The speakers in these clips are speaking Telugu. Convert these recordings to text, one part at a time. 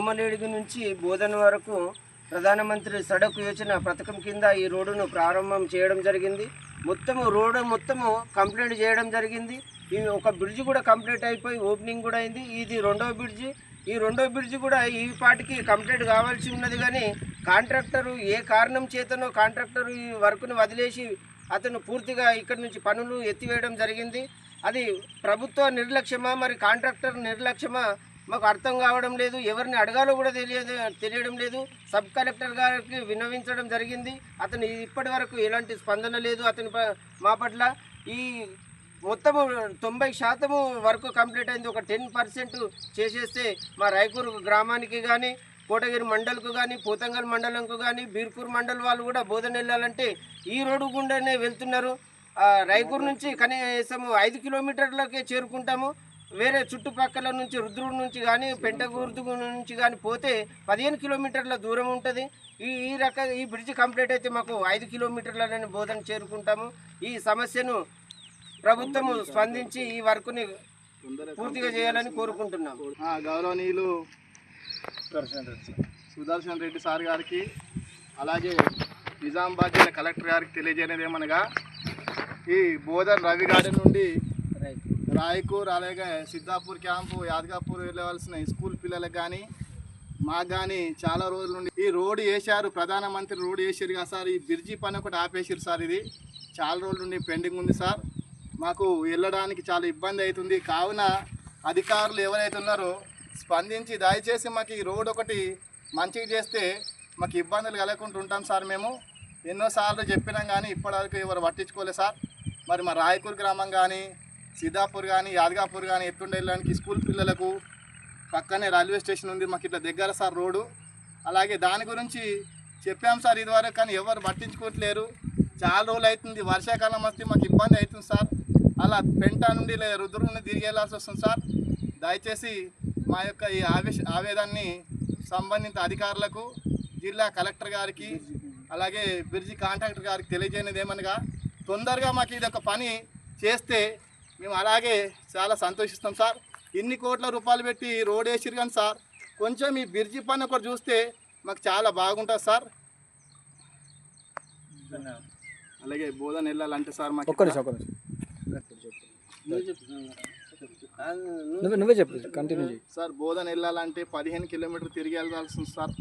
కొమ్మలేడిగి నుంచి బోధన వరకు ప్రధానమంత్రి సడక్ యోజన పథకం కింద ఈ రోడ్డును ప్రారంభం చేయడం జరిగింది. రోడ్డు మొత్తము కంప్లీట్ చేయడం జరిగింది. ఈ ఒక బ్రిడ్జ్ కూడా కంప్లీట్ అయిపోయి ఓపెనింగ్ కూడా అయింది. ఇది రెండవ బ్రిడ్జి. ఈ రెండవ బ్రిడ్జి కూడా ఈ పాటికి కంప్లీట్ కావాల్సి ఉన్నది, కానీ కాంట్రాక్టరు ఏ కారణం చేతనో కాంట్రాక్టరు ఈ వర్క్ను వదిలేసి అతను పూర్తిగా ఇక్కడి నుంచి పనులు ఎత్తివేయడం జరిగింది. అది ప్రభుత్వ నిర్లక్ష్యమా మరి కాంట్రాక్టర్ నిర్లక్ష్యమా మాకు అర్థం కావడం లేదు. ఎవరిని అడగాలో కూడా తెలియడం లేదు. సబ్ కలెక్టర్ గారికి విన్నవించడం జరిగింది. అతను ఇప్పటి వరకు ఎలాంటి స్పందన లేదు అతని మా పట్ల. ఈ మొత్తము 90% వర్క్ కంప్లీట్ అయింది. ఒక 10% చేసేస్తే మా రాయకూరు గ్రామానికి కానీ, కోటగిరి మండల్కు కానీ, పోతంగల్ మండలంకు కానీ, బీర్కూర్ మండల్ వాళ్ళు కూడా బోధన వెళ్ళాలంటే ఈ రోడ్డు గుండానే వెళ్తున్నారు. రాయకూరు నుంచి కనీసం 5 కిలోమీటర్లకే చేరుకుంటాము. వేరే చుట్టుపక్కల నుంచి రుద్రుడు నుంచి కానీ, పెంటగుర్తు నుంచి కానీ పోతే 15 కిలోమీటర్ల దూరం ఉంటుంది. ఈ బ్రిడ్జ్ కంప్లీట్ అయితే మాకు 5 కిలోమీటర్లనే బోధన చేరుకుంటాము. ఈ సమస్యను ప్రభుత్వము స్పందించి ఈ వర్క్ని పూర్తిగా చేయాలని కోరుకుంటున్నాము. గౌరవనీయులు సుదర్శన్ రెడ్డి సార్ గారికి, అలాగే నిజామాబాద్ జిల్లా కలెక్టర్ గారికి తెలియజేయనిది ఏమనగా, ఈ బోధన్ రవి గార్డెన్ నుండి రాయకూర్, అలాగే సిద్ధాపూర్ క్యాంపు, యాదగాపూర్ వెళ్ళవలసిన స్కూల్ పిల్లలకు కానీ మాకు కానీ చాలా రోజుల నుండి ఈ రోడ్డు వేశారు. ప్రధానమంత్రి రోడ్డు వేసారు కదా సార్, ఈ బ్రిడ్జి పని ఒకటి ఆపేసారు సార్. ఇది చాలా రోజుల నుండి పెండింగ్ ఉంది సార్. మాకు వెళ్ళడానికి చాలా ఇబ్బంది అవుతుంది. కావున అధికారులు ఎవరైతే ఉన్నారో స్పందించి దయచేసి మాకు ఈ రోడ్ ఒకటి మంచిగా చేస్తే మాకు ఇబ్బందులు కలగకుండా ఉంటాం సార్. మేము ఎన్నోసార్లు చెప్పినాం కానీ ఇప్పటివరకు ఎవరు పట్టించుకోలేదు సార్. మరి మా రాయకూర్ గ్రామం కానీ, సిద్ధాపూర్ కానీ, యాదగాపూర్ కానీ ఎత్తుండే వెళ్ళడానికి స్కూల్ పిల్లలకు పక్కనే రైల్వే స్టేషన్ ఉంది. మాకు ఇట్లా దగ్గర సార్ రోడ్డు. అలాగే దాని గురించి చెప్పాం సార్ ఇదివరకు, కానీ ఎవరు పట్టించుకోవట్లేరు. చాలా రోజులు అవుతుంది. వర్షాకాలం వస్తే మాకు ఇబ్బంది అవుతుంది సార్. అలా పెంట నుండి లేదా రుద్రు నుండి తిరిగి వెళ్ళాల్సి వస్తుంది సార్. దయచేసి మా యొక్క ఈ ఆవేదాన్ని సంబంధిత అధికారులకు, జిల్లా కలెక్టర్ గారికి, అలాగే బ్రిడ్జి కాంట్రాక్టర్ గారికి తెలియజేయనిది ఏమనగా, తొందరగా మాకు ఇది ఒక పని చేస్తే మేము అలాగే చాలా సంతోషిస్తాం సార్. ఇన్ని కోట్ల రూపాయలు పెట్టి రోడ్ వేసిరు కానీ సార్, కొంచెం ఈ బ్రిడ్జి పని ఒకటి చూస్తే మాకు చాలా బాగుంటుంది సార్. అలాగే బోధన వెళ్ళాలంటే సార్ మాకు నువ్వే చెప్పు కంటిన్యూ సార్. బోధన వెళ్ళాలంటే 15 కిలోమీటర్లు తిరిగి వెళ్ళాల్సి ఉంది సార్.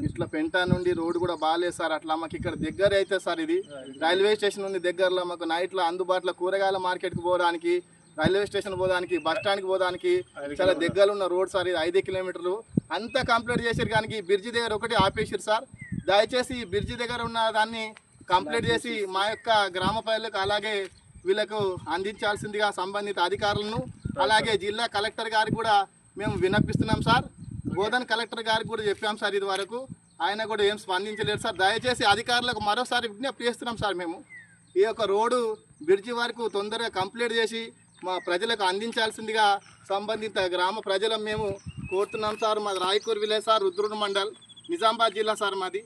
ఇట్లా పెంట నుండి రోడ్డు కూడా బాగాలేదు సార్. అట్లా మాకు ఇక్కడ దగ్గర అయితే సార్, ఇది రైల్వే స్టేషన్ ఉంది దగ్గరలో. మాకు నైట్లో అందుబాటులో కూరగాయల మార్కెట్కి పోవడానికి, రైల్వే స్టేషన్ పోవడానికి, బస్ స్టాండ్కి పోవడానికి చాలా దగ్గర ఉన్న రోడ్ సార్. ఇది 5 కిలోమీటర్లు అంతా కంప్లీట్ చేసారు, కానీ ఈ బ్రిడ్జి దగ్గర ఒకటి ఆపేసారు సార్. దయచేసి ఈ బ్రిడ్జి దగ్గర ఉన్న దాన్ని కంప్లీట్ చేసి మా యొక్క గ్రామ ప్రజలకు అలాగే వీళ్ళకు అందించాల్సిందిగా సంబంధిత అధికారులను, అలాగే జిల్లా కలెక్టర్ గారికి కూడా మేము విన్నపిస్తున్నాం సార్. బోధన్ కలెక్టర్ గారికి కూడా చెప్పాం సార్ ఇది వరకు, ఆయన కూడా ఏం స్పందించలేరు సార్. దయచేసి అధికారులకు మరోసారి విజ్ఞప్తి చేస్తున్నాం సార్. మేము ఈ యొక్క రోడ్డు బ్రిడ్జి వరకు తొందరగా కంప్లీట్ చేసి మా ప్రజలకు అందించాల్సిందిగా సంబంధిత గ్రామ ప్రజలను మేము కోరుతున్నాం సార్. మాది రాయకూర్ విలేజ్ సార్, రుద్రుడు మండల్, నిజామాబాద్ జిల్లా సార్ మాది.